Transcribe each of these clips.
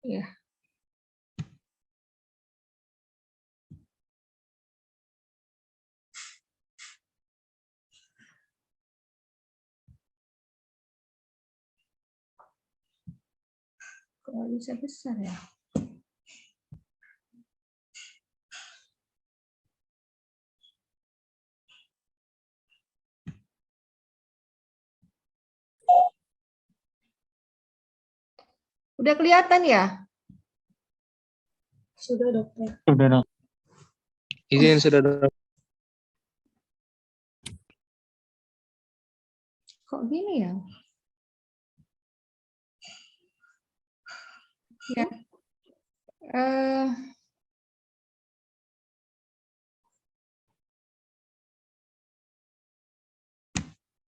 Ya. Kok bisa besar ya? Udah kelihatan ya? Sudah, dokter. Sudah, dok. Izin sudah dok. Kok gini ya? Ya.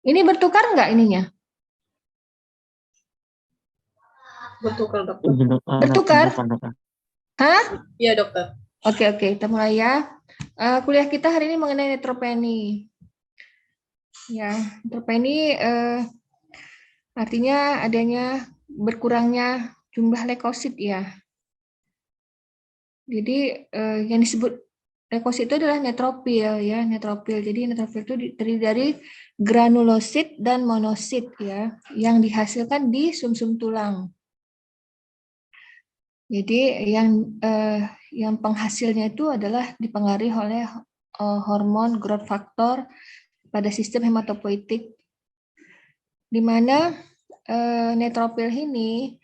Ini bertukar nggak ininya? Bertukar, dokter. Bertukar? Hah? Iya, dokter. Oke, kita mulai ya. Kuliah kita hari ini mengenai neutropeni. Ya, neutropeni artinya adanya berkurangnya jumlah leukosit ya. Jadi yang disebut leukosit itu adalah neutrofil ya, neutrofil. Jadi neutrofil itu terdiri dari granulosit dan monosit ya, yang dihasilkan di sumsum tulang. Jadi yang penghasilnya itu adalah dipengaruhi oleh hormon growth factor pada sistem hematopoietik, di mana neutrofil ini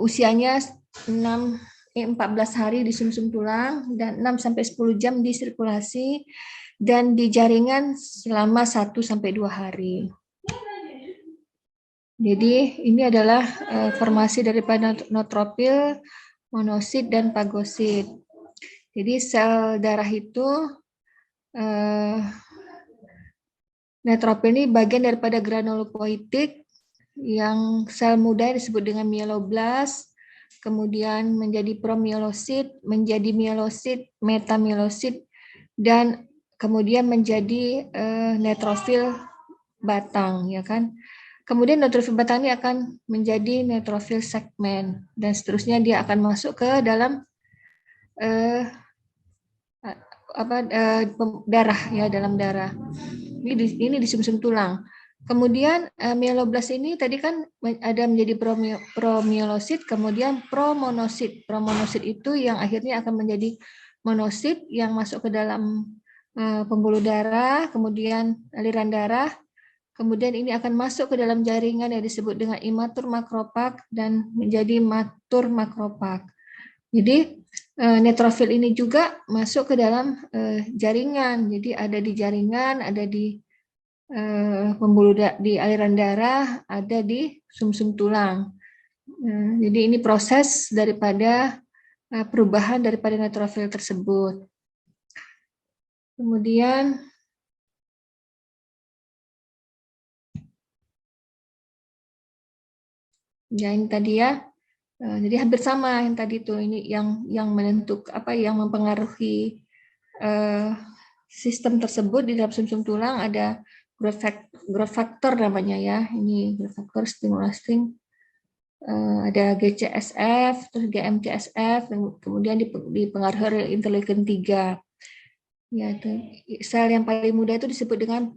usianya 14 hari di sumsum tulang dan 6-10 jam di sirkulasi dan di jaringan selama 1-2 hari. Jadi ini adalah formasi daripada neutrofil, monosit, dan fagosit. Jadi sel darah itu neutrofil ini bagian daripada granulopoietik, yang sel muda disebut dengan mieloblast, kemudian menjadi promielosit, menjadi mielosit, metamielosit, dan kemudian menjadi neutrofil batang, ya kan? Kemudian neutrofil batang ini akan menjadi neutrofil segmen, dan seterusnya dia akan masuk ke dalam darah ya, dalam darah. Ini di sumsum tulang. Kemudian mieloblast ini tadi kan ada menjadi promielosit, kemudian promonosit. Promonosit itu yang akhirnya akan menjadi monosit yang masuk ke dalam pembuluh darah, kemudian aliran darah. Kemudian ini akan masuk ke dalam jaringan yang disebut dengan imatur makrofag dan menjadi matur makrofag. Jadi neutrofil ini juga masuk ke dalam jaringan. Jadi ada di jaringan, ada di pembuluh di aliran darah, ada di sumsum tulang. Jadi ini proses daripada perubahan daripada neutrofil tersebut. Kemudian ya ini tadi ya. Jadi hampir sama yang tadi tuh, ini yang menentukan yang mempengaruhi sistem tersebut. Di dalam sumsum tulang ada growth factor namanya ya. Ini growth factor stimulating, ada GCSF, terus GMCSF, kemudian dipengaruhi oleh interleukin 3. Ya, itu sel yang paling muda itu disebut dengan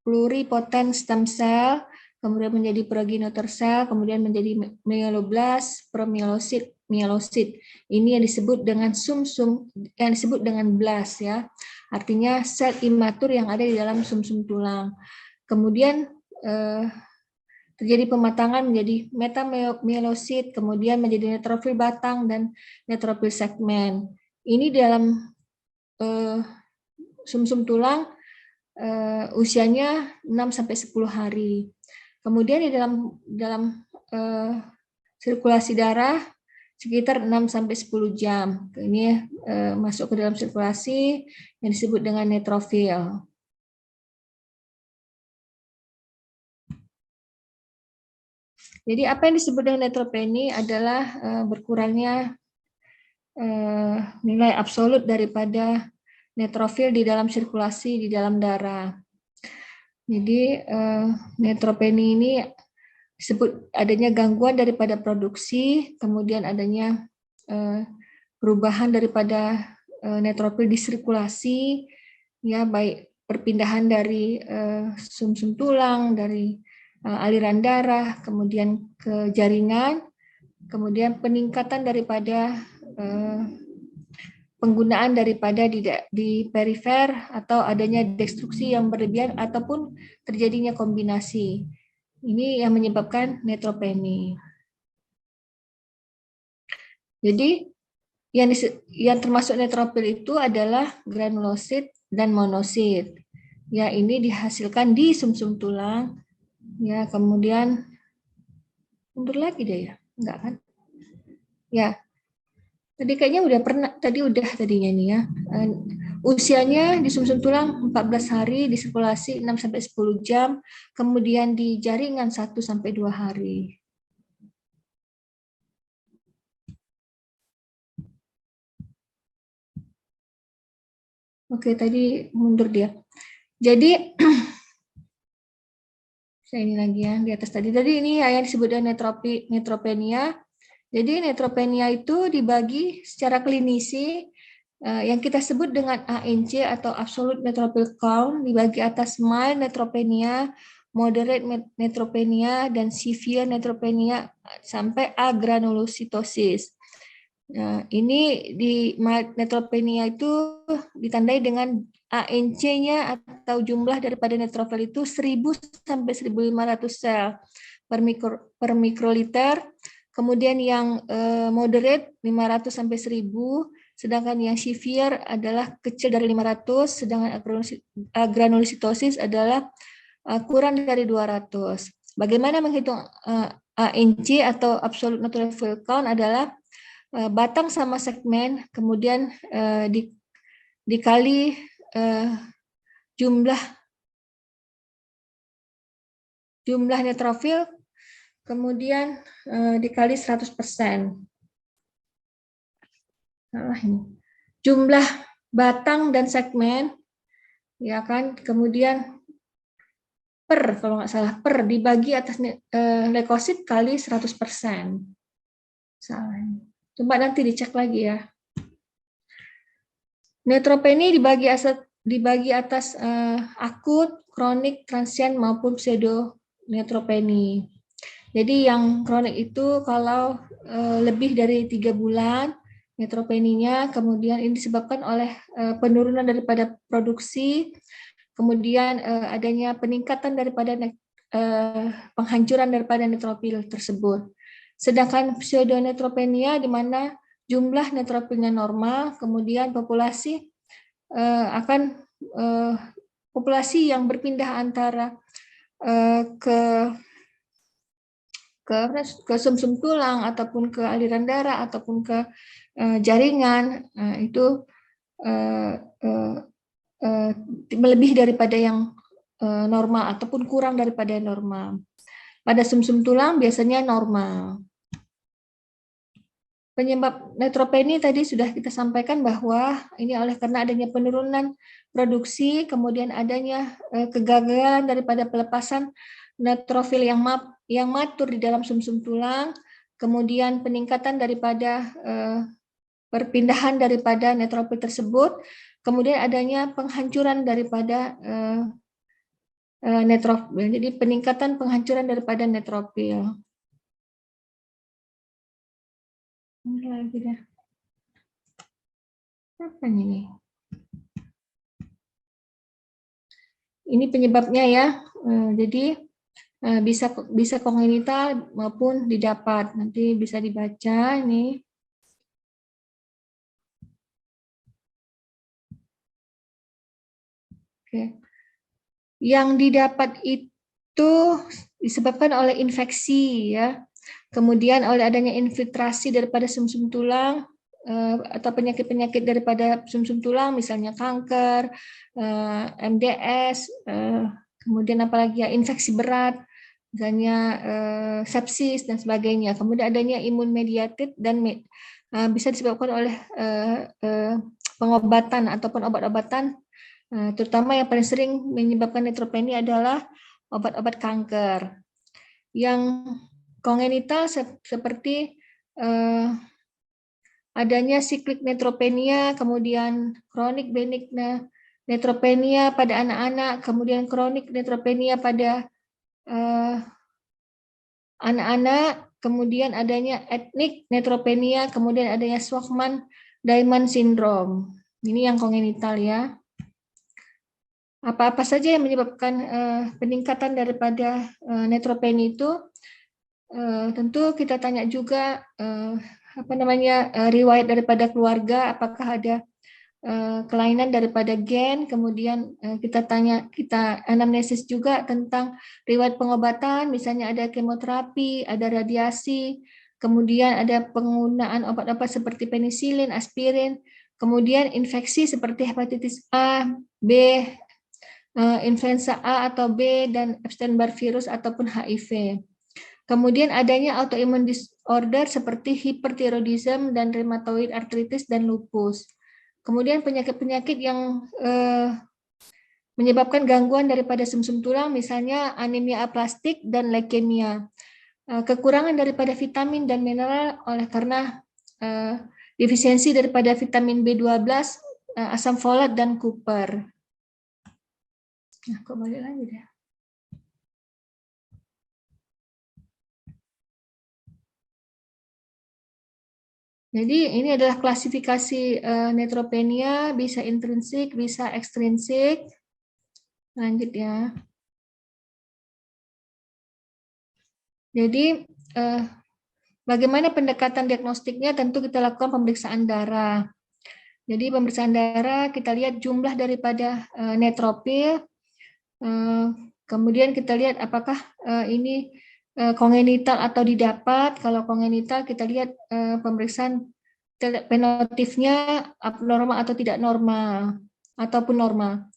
pluripotent stem cell, kemudian menjadi progenitor cell, kemudian menjadi mieloblast, promielosit, mielosit. Ini yang disebut dengan sumsum, yang disebut dengan blast ya. Artinya sel imatur yang ada di dalam sumsum tulang. Kemudian terjadi pematangan menjadi metamielosit, kemudian menjadi neutrofil batang dan neutrofil segmen. Ini dalam sumsum tulang usianya 6-10 hari. Kemudian di dalam sirkulasi darah sekitar 6-10 jam. Ini masuk ke dalam sirkulasi yang disebut dengan neutrofil. Jadi apa yang disebut dengan neutropeni adalah berkurangnya nilai absolut daripada neutrofil di dalam sirkulasi di dalam darah. Jadi neutropeni ini disebut adanya gangguan daripada produksi, kemudian adanya perubahan daripada netrofil di sirkulasi, ya baik perpindahan dari sumsum tulang, dari aliran darah, kemudian ke jaringan, kemudian peningkatan daripada penggunaan daripada di perifer atau adanya destruksi yang berlebihan ataupun terjadinya kombinasi. Ini yang menyebabkan neutropeni. Jadi yang termasuk neutrofil itu adalah granulosit dan monosit. Ya, ini dihasilkan di sumsum tulang. Ya, kemudian mundur lagi deh ya. Enggak kan? Ya. Tadi kayaknya udah pernah, tadinya nih ya. Usianya di sumsum tulang 14 hari, di sirkulasi 6 sampai 10 jam, kemudian di jaringan 1 sampai 2 hari. Oke, tadi mundur dia. Jadi saya ini lagi ya di atas tadi. Jadi ini yang disebut dengan neutropenia. Jadi neutropenia itu dibagi secara klinisi yang kita sebut dengan ANC atau absolute neutrophil count, dibagi atas mild neutropenia, moderate neutropenia, dan severe neutropenia sampai agranulositosis. Nah, ini di mild neutropenia itu ditandai dengan ANC-nya atau jumlah daripada neutrofil itu 1000 sampai 1500 sel per mikroliter. Kemudian yang moderate 500 sampai 1000, sedangkan yang severe adalah kecil dari 500, sedangkan agranulositosis adalah kurang dari 200. Bagaimana menghitung ANC atau absolute neutrophil count adalah batang sama segmen, kemudian dikali jumlah neutrofil, kemudian dikali 100%. Salah ini. Jumlah batang dan segmen, ya kan, kemudian kalau nggak salah dibagi atas leukosit kali 100%. Salah ini. Coba nanti dicek lagi ya. Neutropeni dibagi atas akut, kronik, transien maupun pseudo neutropeni. Jadi yang kronik itu kalau lebih dari 3 bulan neutropeninya, kemudian ini disebabkan oleh penurunan daripada produksi, kemudian adanya peningkatan daripada penghancuran daripada neutrofil tersebut. Sedangkan pseudoneutropenia di mana jumlah neutrofilnya normal, kemudian populasi populasi yang berpindah antara ke sumsum tulang ataupun ke aliran darah ataupun ke jaringan itu melebihi daripada yang normal ataupun kurang daripada normal. Pada sumsum tulang biasanya normal. Penyebab neutropeni tadi sudah kita sampaikan bahwa ini oleh karena adanya penurunan produksi, kemudian adanya kegagalan daripada pelepasan neutrofil yang matur di dalam sumsum tulang, kemudian peningkatan daripada perpindahan daripada neutrofil tersebut, kemudian adanya penghancuran daripada neutrofil. Jadi peningkatan penghancuran daripada neutrofil. Ini lagi dah. Apa ini? Ini penyebabnya ya. Jadi bisa kongenital maupun didapat. Nanti bisa dibaca ini. Oke. Yang didapat itu disebabkan oleh infeksi ya. Kemudian oleh adanya infiltrasi daripada sumsum tulang atau penyakit-penyakit daripada sumsum tulang, misalnya kanker, MDS, kemudian apalagi ya infeksi berat, misalnya sepsis dan sebagainya. Kemudian adanya imun mediated dan bisa disebabkan oleh pengobatan ataupun obat-obatan, terutama yang paling sering menyebabkan neutropenia adalah obat-obat kanker. yang kongenital seperti adanya siklik neutropenia, kemudian kronik benigna neutropenia pada anak-anak, kemudian kronik neutropenia pada anak-anak, kemudian adanya etnik neutropenia, kemudian adanya Shwachman-Diamond syndrome. Ini yang kongenital ya. Apa-apa saja yang menyebabkan peningkatan daripada neutropenia itu? Tentu kita tanya juga riwayat daripada keluarga, apakah ada kelainan daripada gen, kemudian kita anamnesis juga tentang riwayat pengobatan, misalnya ada kemoterapi, ada radiasi, kemudian ada penggunaan obat-obat seperti penisilin, aspirin, kemudian infeksi seperti hepatitis A, B, influenza A atau B, dan Epstein-Barr virus ataupun HIV. Kemudian adanya autoimmune disorder seperti hyperthyroidism dan rheumatoid arthritis dan lupus. Kemudian penyakit-penyakit yang menyebabkan gangguan daripada sumsum tulang, misalnya anemia aplastik dan leukemia. Kekurangan daripada vitamin dan mineral oleh karena defisiensi daripada vitamin B12, asam folat, dan kuper. Nah, kok balik lagi deh. Jadi ini adalah klasifikasi neutropenia, bisa intrinsik, bisa ekstrinsik. Lanjut ya. Jadi bagaimana pendekatan diagnostiknya? Tentu kita lakukan pemeriksaan darah. Jadi pemeriksaan darah kita lihat jumlah daripada neutropil. Kemudian kita lihat apakah ini kongenital atau didapat. Kalau kongenital kita lihat pemeriksaan fenotipnya abnormal atau tidak normal ataupun normal.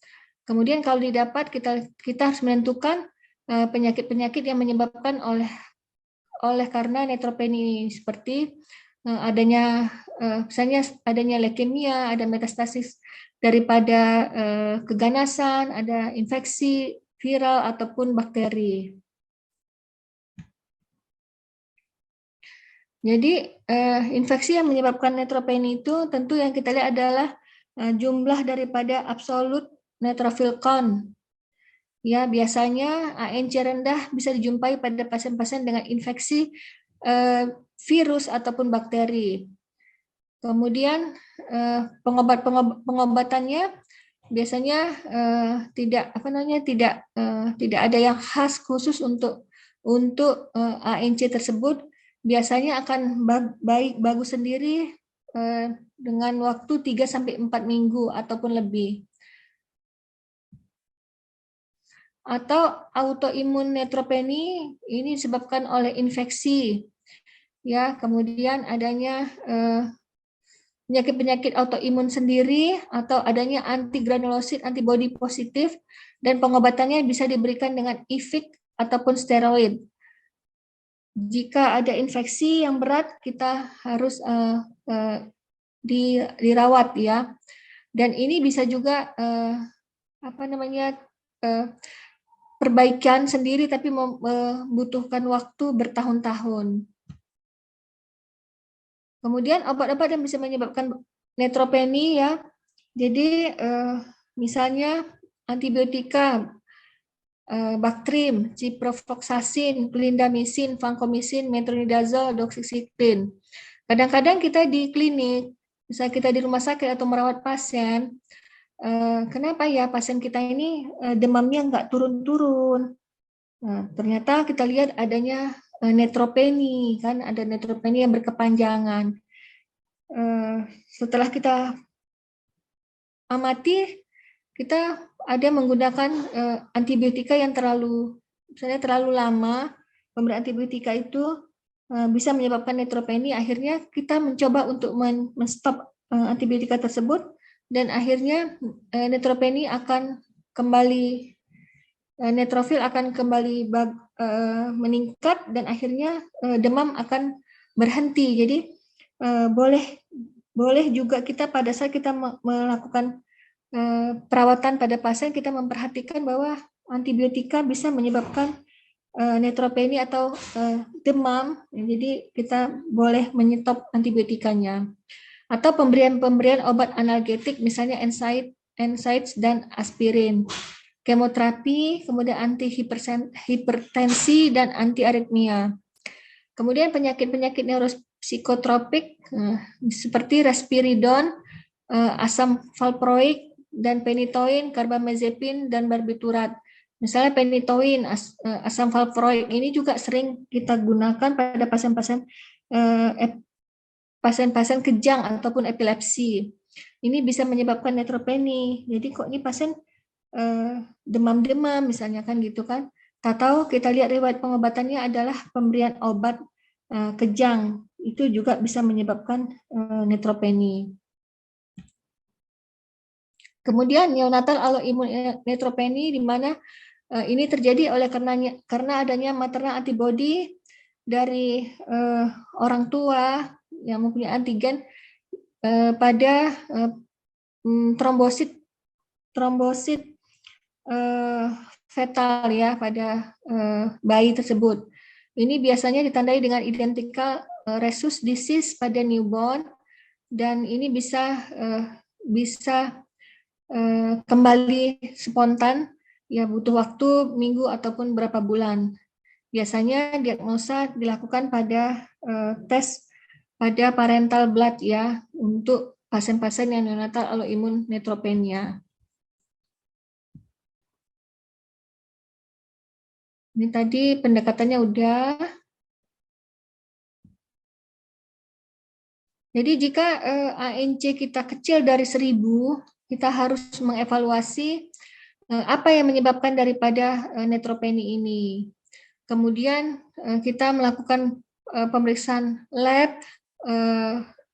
Kemudian kalau didapat kita harus menentukan penyakit-penyakit yang menyebabkan oleh karena neutropenia, seperti adanya misalnya adanya leukemia, ada metastasis daripada keganasan, ada infeksi viral ataupun bakteri. Jadi infeksi yang menyebabkan neutropenia itu tentu yang kita lihat adalah jumlah daripada absolut neutrophil count. Ya, biasanya ANC rendah bisa dijumpai pada pasien-pasien dengan infeksi virus ataupun bakteri. Kemudian pengobatannya biasanya tidak ada yang khas khusus untuk ANC tersebut. Biasanya akan bagus sendiri dengan waktu 3-4 minggu ataupun lebih. Atau autoimun neutropenia ini disebabkan oleh infeksi. Ya, kemudian adanya penyakit-penyakit autoimun sendiri atau adanya antigranulosit antibody positif, dan pengobatannya bisa diberikan dengan IVIG ataupun steroid. Jika ada infeksi yang berat, kita harus dirawat ya. Dan ini bisa juga perbaikan sendiri, tapi membutuhkan waktu bertahun-tahun. Kemudian obat-obat yang bisa menyebabkan neutropenia ya. Jadi misalnya antibiotika, Bactrim, ciprofloxacin, clindamycin, vancomycin, metronidazole, doxycycline. Kadang-kadang kita di klinik, misalnya kita di rumah sakit atau merawat pasien, kenapa ya pasien kita ini demamnya nggak turun-turun? Nah, ternyata kita lihat adanya neutropenia, kan ada neutropenia yang berkepanjangan. Setelah kita amati, kita ada menggunakan antibiotika yang terlalu lama. Pemberian antibiotika itu bisa menyebabkan neutropenia. Akhirnya kita mencoba untuk menstop antibiotika tersebut, dan akhirnya neutropenia akan kembali, neutrofil akan kembali meningkat, dan akhirnya demam akan berhenti. Jadi boleh juga kita pada saat kita melakukan perawatan pada pasien, kita memperhatikan bahwa antibiotika bisa menyebabkan neutropenia atau demam, jadi kita boleh menyetop antibiotikanya. Atau pemberian obat analgetik, misalnya NSAIDs dan aspirin. Kemoterapi, kemudian antihipertensi dan antiaritmia. Kemudian penyakit-penyakit neuropsikotropik seperti risperidon, asam valproik, dan penitoin, karbamazepin, dan barbiturat. Misalnya penitoin, asam valproik ini juga sering kita gunakan pada pasien-pasien kejang ataupun epilepsi. Ini bisa menyebabkan neutropeni. Jadi kok ini pasien demam-demam misalnya kan gitu kan. Atau kita lihat riwayat pengobatannya adalah pemberian obat kejang. Itu juga bisa menyebabkan neutropeni. Kemudian neonatal autoimmune neutropenia di mana ini terjadi karena adanya maternal antibody dari orang tua yang mempunyai antigen pada trombosit fetal ya pada bayi tersebut. Ini biasanya ditandai dengan identical rhesus disease pada newborn dan ini bisa kembali spontan, ya butuh waktu minggu ataupun berapa bulan. Biasanya diagnosa dilakukan pada tes pada parental blood ya untuk pasien-pasien yang neonatal autoimmune neutropenia. Ini tadi pendekatannya udah. Jadi jika ANC kita kecil dari 1000, kita harus mengevaluasi apa yang menyebabkan daripada neutropeni ini. Kemudian kita melakukan pemeriksaan lab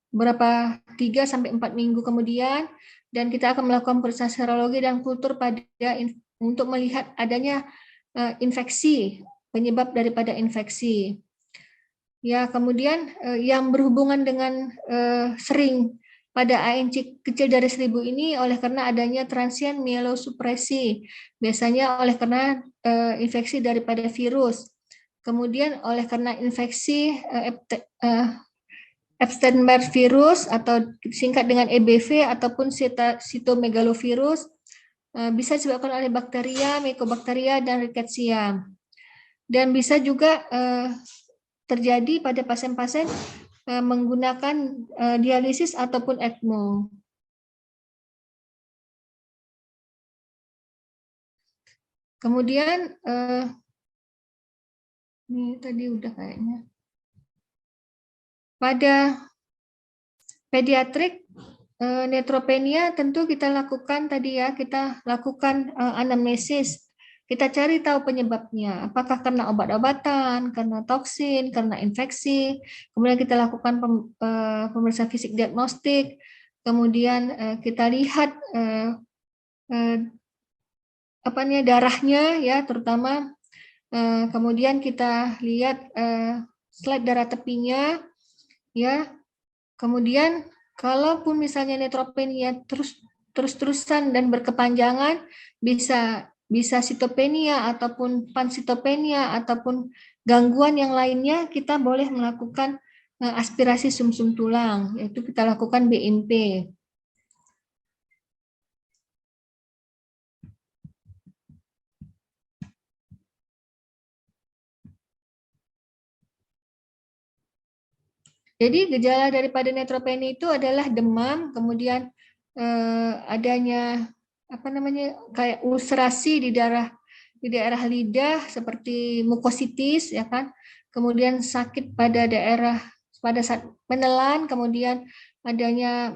berapa 3-4 minggu kemudian, dan kita akan melakukan pemeriksaan serologi dan kultur untuk melihat adanya infeksi, penyebab daripada infeksi. Ya, kemudian yang berhubungan dengan sering pada ANC kecil dari 1000 ini oleh karena adanya transient mielosupresi, biasanya oleh karena infeksi daripada virus. Kemudian oleh karena infeksi Epstein-Barr virus atau singkat dengan EBV ataupun cytomegalovirus, bisa disebabkan oleh bakteria, mycobacteria, dan rickettsia. Dan bisa juga terjadi pada pasien-pasien menggunakan dialisis ataupun ECMO. Kemudian ini tadi udah kayaknya. Pada pediatrik neutropenia tentu kita lakukan tadi ya, kita lakukan anamnesis. Kita cari tahu penyebabnya, apakah karena obat-obatan, karena toksin, karena infeksi. Kemudian kita lakukan pemeriksaan fisik diagnostik. Kemudian kita lihat darahnya ya, terutama. Kemudian kita lihat slide darah tepinya, ya. Kemudian kalaupun misalnya neutropenia terus-terusan dan berkepanjangan, bisa sitopenia ataupun pansitopenia ataupun gangguan yang lainnya, kita boleh melakukan aspirasi sumsum tulang, yaitu kita lakukan BMP. Jadi gejala daripada neutropenia itu adalah demam, kemudian adanya kayak ulcerasi di daerah lidah seperti mukositis ya kan, kemudian sakit pada saat menelan, kemudian adanya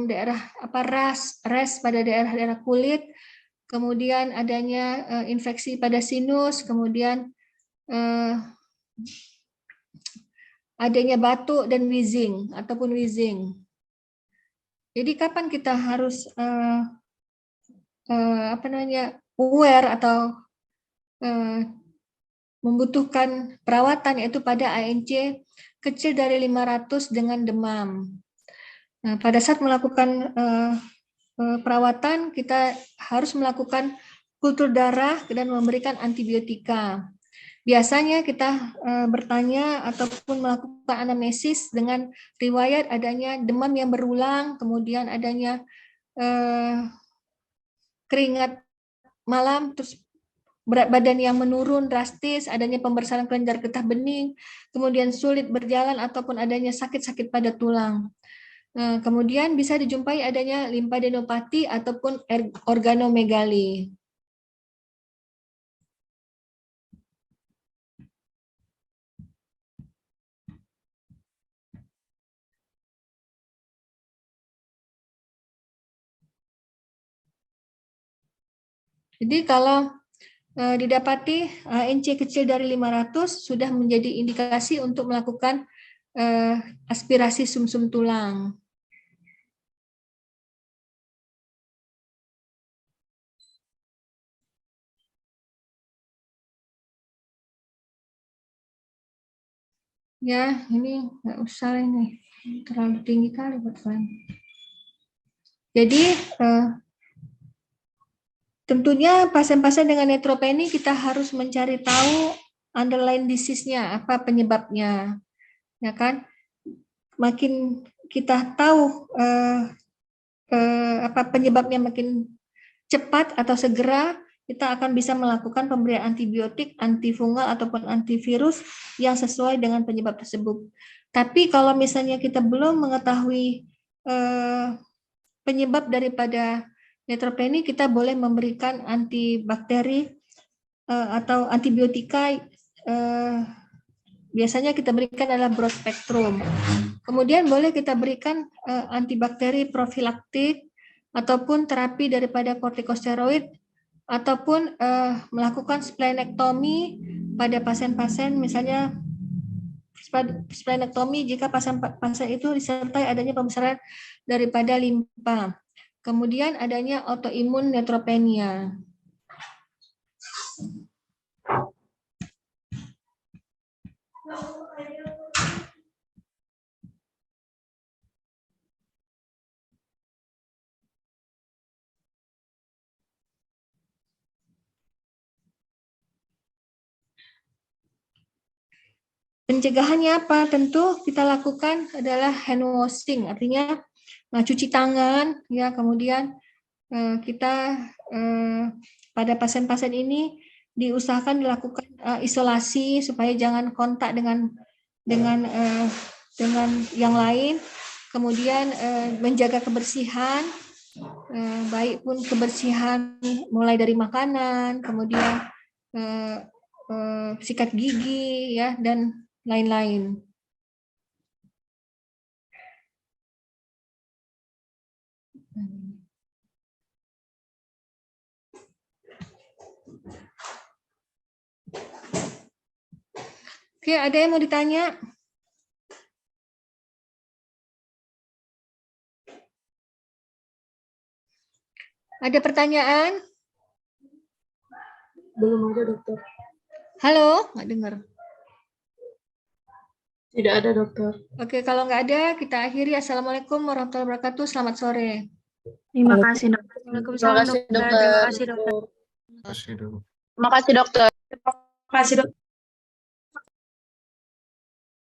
daerah ras pada daerah kulit, kemudian adanya infeksi pada sinus, kemudian adanya batuk dan wheezing ataupun wheezing. Jadi kapan kita harus aware atau membutuhkan perawatan, yaitu pada ANC kecil dari 500 dengan demam. Nah, pada saat melakukan perawatan, kita harus melakukan kultur darah dan memberikan antibiotika. Biasanya kita bertanya ataupun melakukan anamnesis dengan riwayat adanya demam yang berulang, kemudian adanya keringat malam, terus berat badan yang menurun drastis, adanya pembesaran kelenjar getah bening, kemudian sulit berjalan ataupun adanya sakit-sakit pada tulang. Kemudian bisa dijumpai adanya limfadenopati ataupun organomegali. Jadi kalau didapati NC kecil dari 500 sudah menjadi indikasi untuk melakukan aspirasi sumsum tulang. Ya, ini nggak usah ini, terlalu tinggi kali buat kalian. Jadi tentunya pasien-pasien dengan neutropenia kita harus mencari tahu underlying disease-nya, apa penyebabnya, ya kan? Makin kita tahu apa penyebabnya makin cepat atau segera, kita akan bisa melakukan pemberian antibiotik, antifungal ataupun antivirus yang sesuai dengan penyebab tersebut. Tapi kalau misalnya kita belum mengetahui penyebab daripada neutropenia, kita boleh memberikan antibakteri atau antibiotika. Biasanya kita berikan adalah broad spectrum. Kemudian boleh kita berikan antibakteri profilaktik ataupun terapi daripada kortikosteroid ataupun melakukan splenektomi pada pasien-pasien, misalnya splenektomi jika pasien itu disertai adanya pembesaran daripada limpa. Kemudian adanya autoimun neutropenia. Pencegahannya apa? Tentu kita lakukan adalah hand washing, artinya cuci tangan, ya. Kemudian kita pada pasien-pasien ini diusahakan dilakukan isolasi supaya jangan kontak dengan yang lain. Kemudian menjaga kebersihan, baik pun kebersihan mulai dari makanan, kemudian sikat gigi, ya, dan lain-lain. Oke, ada yang mau ditanya? Ada pertanyaan? Belum ada, dokter. Halo, nggak dengar. Tidak ada, dokter. Oke, kalau nggak ada, kita akhiri. Assalamualaikum warahmatullahi wabarakatuh. Selamat sore. Terima kasih, dokter. Terima kasih, dokter. Terima kasih, dokter. Kasih dulu. Terima kasih, dokter. Terima kasih, dokter.